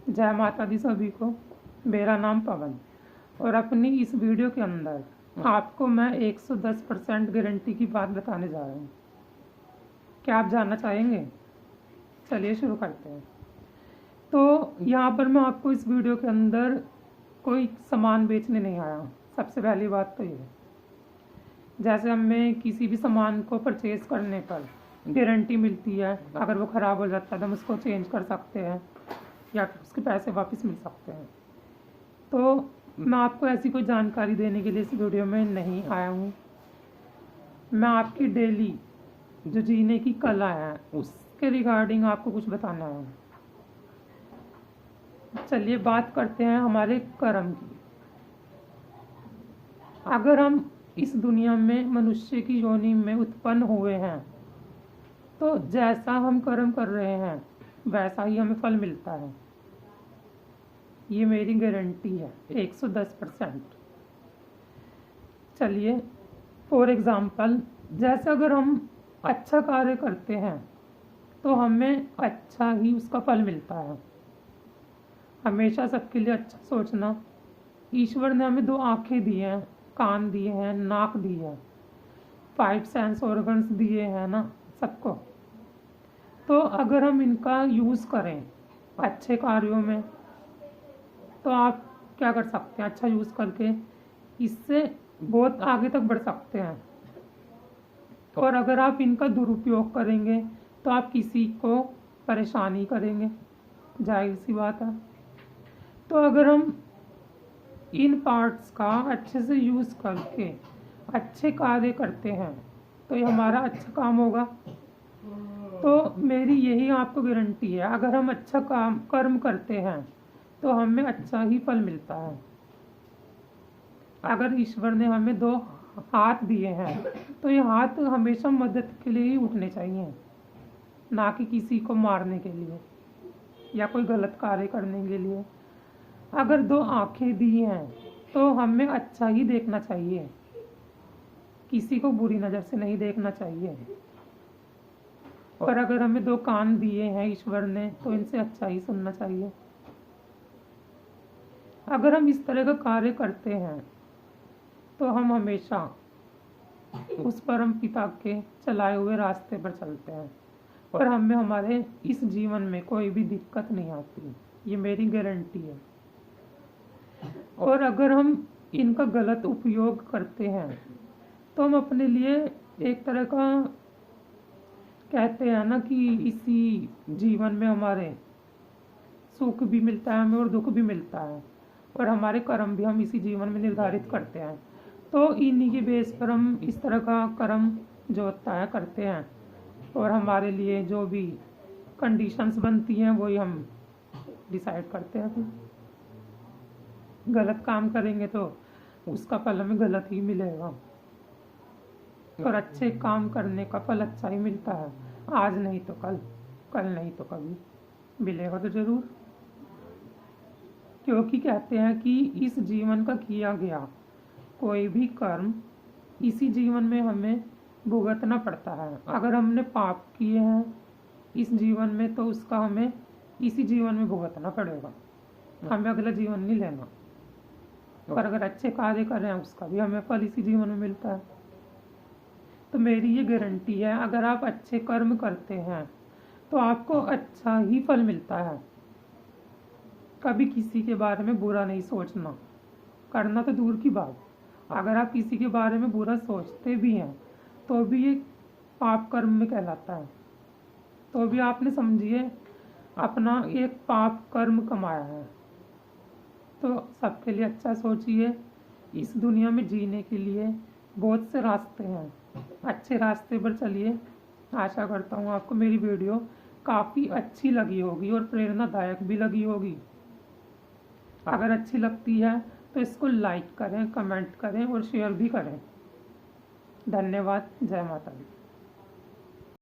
जय माता दी सभी को। मेरा नाम पवन और अपनी इस वीडियो के अंदर आपको मैं 110% गारंटी की बात बताने जा रहा हूँ। क्या आप जानना चाहेंगे? चलिए शुरू करते हैं। तो यहाँ पर मैं आपको इस वीडियो के अंदर कोई सामान बेचने नहीं आया हूँ। सबसे पहली बात तो ये, जैसे हमें किसी भी सामान को परचेज़ करने पर गारंटी मिलती है, अगर वो ख़राब हो जाता है तो हम उसको चेंज कर सकते हैं या फिर उसके पैसे वापस मिल सकते हैं। तो मैं आपको ऐसी कोई जानकारी देने के लिए इस वीडियो में नहीं आया हूँ। मैं आपकी डेली जो जीने की कला है उसके रिगार्डिंग आपको कुछ बताना है। चलिए बात करते हैं हमारे कर्म की। अगर हम इस दुनिया में मनुष्य की योनि में उत्पन्न हुए हैं तो जैसा हम कर्म कर रहे हैं वैसा ही हमें फल मिलता है। ये मेरी गारंटी है 110%। चलिए फॉर एग्ज़ाम्पल, जैसे अगर हम अच्छा कार्य करते हैं तो हमें अच्छा ही उसका फल मिलता है। हमेशा सबके लिए अच्छा सोचना। ईश्वर ने हमें 2 आँखें दी हैं, कान दिए हैं, नाक दी है, 5 सेंस ऑर्गन्स दिए हैं ना सबको। तो अगर हम इनका यूज़ करें अच्छे कार्यों में तो आप क्या कर सकते हैं? अच्छा यूज़ करके इससे बहुत आगे तक बढ़ सकते हैं। और अगर आप इनका दुरुपयोग करेंगे तो आप किसी को परेशानी करेंगे, जाहिर सी बात है। तो अगर हम इन पार्ट्स का अच्छे से यूज़ करके अच्छे कार्य करते हैं तो ये हमारा अच्छा काम होगा। तो मेरी यही आपको गारंटी है, अगर हम अच्छा काम कर्म करते हैं तो हमें अच्छा ही फल मिलता है। अगर ईश्वर ने हमें 2 हाथ दिए हैं तो ये हाथ हमेशा मदद के लिए ही उठने चाहिए, ना कि किसी को मारने के लिए या कोई गलत कार्य करने के लिए। अगर 2 आँखें दी हैं तो हमें अच्छा ही देखना चाहिए, किसी को बुरी नज़र से नहीं देखना चाहिए। और अगर हमें 2 कान दिए हैं ईश्वर ने तो इनसे अच्छा ही सुनना चाहिए। अगर हम इस तरह का कार्य करते हैं तो हम हमेशा उस परम पिता के चलाए हुए रास्ते पर चलते हैं और हमें हमारे इस जीवन में कोई भी दिक्कत नहीं आती। ये मेरी गारंटी है। और अगर हम इनका गलत उपयोग करते हैं तो हम अपने लिए एक तरह का, कहते हैं ना कि इसी जीवन में हमारे सुख भी मिलता है हमें और दुख भी मिलता है, और हमारे कर्म भी हम इसी जीवन में निर्धारित करते हैं। तो इन्हीं के बेस पर हम इस तरह का कर्म जो होता है करते हैं और हमारे लिए जो भी कंडीशंस बनती हैं वही हम डिसाइड करते हैं। फिर गलत काम करेंगे तो उसका फल हमें गलत ही मिलेगा और अच्छे काम करने का फल अच्छा ही मिलता है। आज नहीं तो कल, कल नहीं तो कभी मिलेगा तो ज़रूर। क्योंकि कहते हैं कि इस जीवन का किया गया कोई भी कर्म इसी जीवन में हमें भुगतना पड़ता है। अगर हमने पाप किए हैं इस जीवन में तो उसका हमें इसी जीवन में भुगतना पड़ेगा, हमें अगला जीवन नहीं लेना। और अगर अच्छे कार्य कर रहे हैं उसका भी हमें फल इसी जीवन में मिलता है। तो मेरी ये गारंटी है, अगर आप अच्छे कर्म करते हैं तो आपको अच्छा ही फल मिलता है। कभी किसी के बारे में बुरा नहीं सोचना, करना तो दूर की बात, अगर आप किसी के बारे में बुरा सोचते भी हैं तो भी ये पाप कर्म में कहलाता है। तो भी आपने समझिए अपना एक पाप कर्म कमाया है। तो सबके लिए अच्छा सोचिए। इस दुनिया में जीने के लिए बहुत से रास्ते हैं, अच्छे रास्ते पर चलिए। आशा करता हूँ आपको मेरी वीडियो काफ़ी अच्छी लगी होगी और प्रेरणादायक भी लगी होगी। अगर अच्छी लगती है तो इसको लाइक करें, कमेंट करें और शेयर भी करें। धन्यवाद। जय माता दी।